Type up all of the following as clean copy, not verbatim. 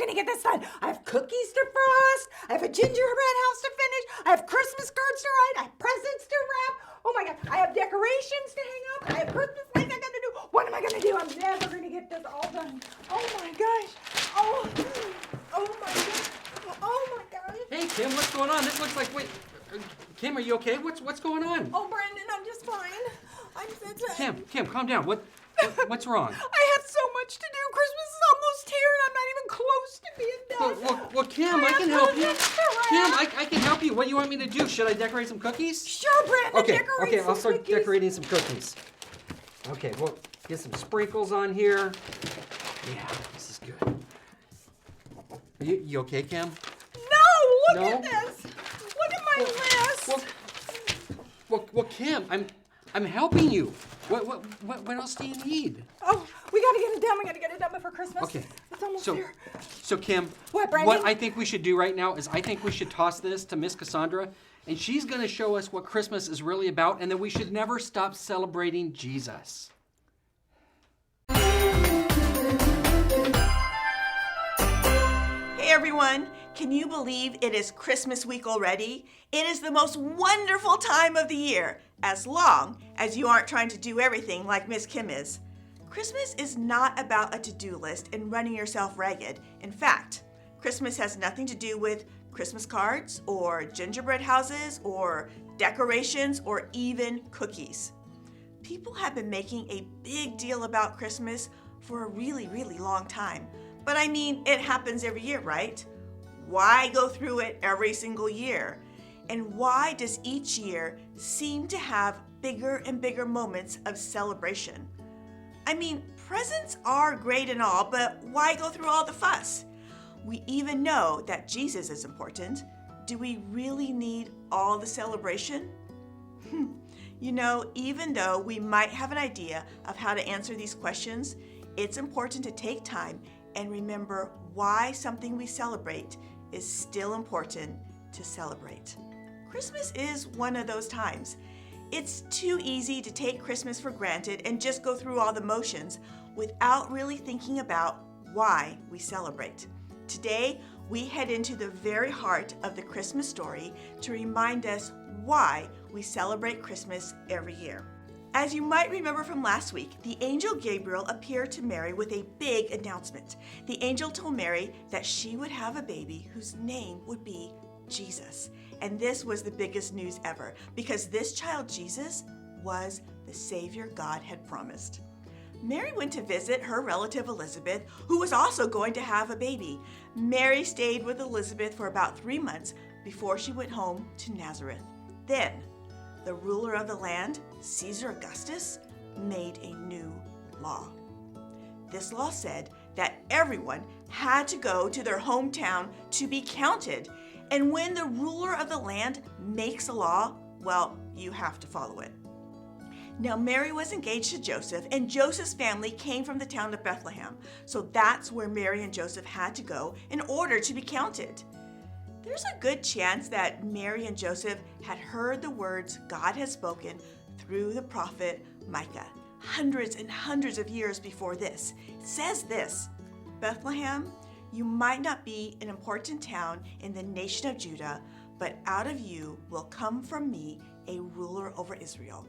gonna get this done. I have cookies to frost. I have a gingerbread house to finish. I have Christmas cards to write. I have presents to wrap. Oh my God, I have decorations to hang up. I have Christmas lights I gotta do. What am I gonna do? I'm never gonna get this all done. Oh my gosh. Oh my gosh. Oh my gosh. Hey, Kim, what's going on? This looks like, wait, Kim, are you okay? What's going on? Oh, Brandon, I'm just fine. I'm so Kim, calm down. What's wrong? I have so much to do. Christmas is almost here, and I'm not even close to being done. Well, Kim, I can help you. Kim, I can help you. What do you want me to do? Should I decorate some cookies? Sure, Brandon. Okay, I'll start decorating some cookies. Okay, well, get some sprinkles on here. Yeah, this is good. Are you okay, Kim? No, look at this. Look at my list. Well, Kim, I'm helping you. What else do you need? Oh, we gotta get it done. We gotta get it done before Christmas. Okay. It's almost here. So Kim, What, Brandon? what I think we should do right now is I think we should toss this to Miss Cassandra, and she's gonna show us what Christmas is really about, and that we should never stop celebrating Jesus. Hey everyone, can you believe it is Christmas week already? It is the most wonderful time of the year, as long as you aren't trying to do everything like Miss Kim is. Christmas is not about a to-do list and running yourself ragged. In fact, Christmas has nothing to do with Christmas cards or gingerbread houses or decorations or even cookies. People have been making a big deal about Christmas for a really, really long time. But I mean, it happens every year, right? Why go through it every single year? And why does each year seem to have bigger and bigger moments of celebration? I mean, presents are great and all, but why go through all the fuss? We even know that Jesus is important. Do we really need all the celebration? You know, even though we might have an idea of how to answer these questions, it's important to take time and remember why something we celebrate is still important to celebrate. Christmas is one of those times. It's too easy to take Christmas for granted and just go through all the motions without really thinking about why we celebrate. Today, we head into the very heart of the Christmas story to remind us why we celebrate Christmas every year. As you might remember from last week, the angel Gabriel appeared to Mary with a big announcement. The angel told Mary that she would have a baby whose name would be Jesus. And this was the biggest news ever, because this child Jesus was the Savior God had promised. Mary went to visit her relative Elizabeth, who was also going to have a baby. Mary stayed with Elizabeth for about 3 months before she went home to Nazareth. Then, the ruler of the land, Caesar Augustus, made a new law. This law said that everyone had to go to their hometown to be counted. And when the ruler of the land makes a law, well, you have to follow it. Now, Mary was engaged to Joseph, and Joseph's family came from the town of Bethlehem. So that's where Mary and Joseph had to go in order to be counted. There's a good chance that Mary and Joseph had heard the words God had spoken through the prophet Micah, hundreds and hundreds of years before this. It says this, Bethlehem, you might not be an important town in the nation of Judah, but out of you will come from me a ruler over Israel.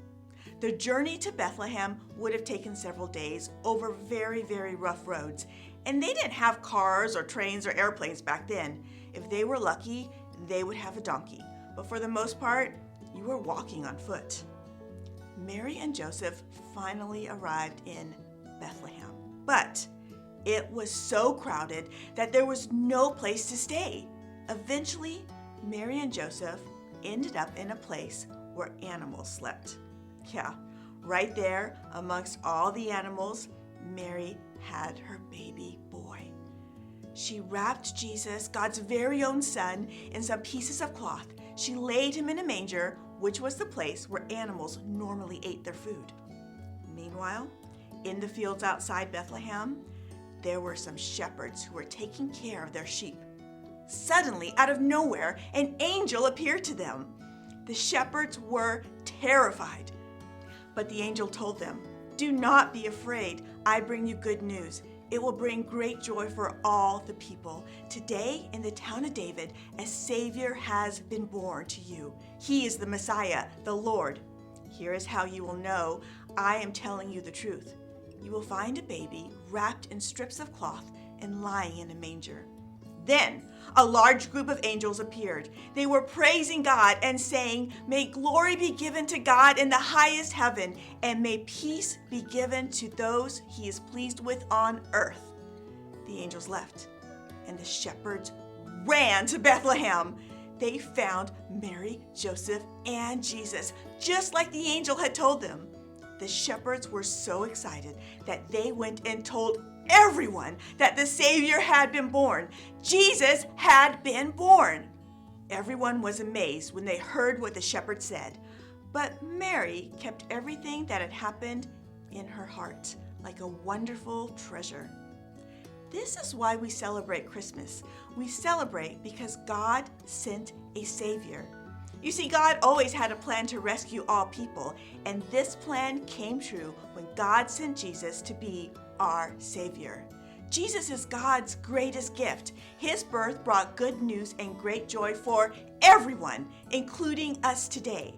The journey to Bethlehem would have taken several days over very, very rough roads, and they didn't have cars or trains or airplanes back then. If they were lucky, they would have a donkey, but for the most part, you were walking on foot. Mary and Joseph finally arrived in Bethlehem, but it was so crowded that there was no place to stay. Eventually, Mary and Joseph ended up in a place where animals slept. Yeah, right there amongst all the animals, Mary had her baby boy. She wrapped Jesus, God's very own son, in some pieces of cloth. She laid him in a manger, which was the place where animals normally ate their food. Meanwhile, in the fields outside Bethlehem, there were some shepherds who were taking care of their sheep. Suddenly, out of nowhere, an angel appeared to them. The shepherds were terrified. But the angel told them, "Do not be afraid. I bring you good news. It will bring great joy for all the people. Today, in the town of David, a Savior has been born to you. He is the Messiah, the Lord. Here is how you will know I am telling you the truth. You will find a baby wrapped in strips of cloth and lying in a manger. Then a large group of angels appeared. They were praising God and saying, "May glory be given to God in the highest heaven, and may peace be given to those he is pleased with on earth." The angels left, and the shepherds ran to Bethlehem. They found Mary, Joseph, and Jesus, just like the angel had told them. The shepherds were so excited that they went and told everyone that the Savior had been born. Jesus had been born. Everyone was amazed when they heard what the shepherds said. But Mary kept everything that had happened in her heart, like a wonderful treasure. This is why we celebrate Christmas. We celebrate because God sent a Savior. You see, God always had a plan to rescue all people, and this plan came true when God sent Jesus to be our Savior. Jesus is God's greatest gift. His birth brought good news and great joy for everyone, including us today.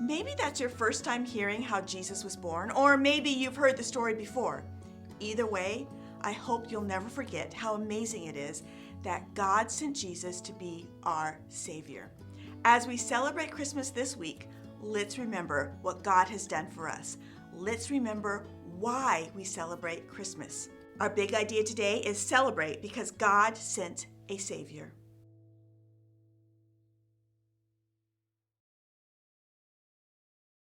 Maybe that's your first time hearing how Jesus was born, or maybe you've heard the story before. Either way, I hope you'll never forget how amazing it is that God sent Jesus to be our Savior. As we celebrate Christmas this week, let's remember what God has done for us. Let's remember why we celebrate Christmas. Our big idea today is celebrate because God sent a Savior.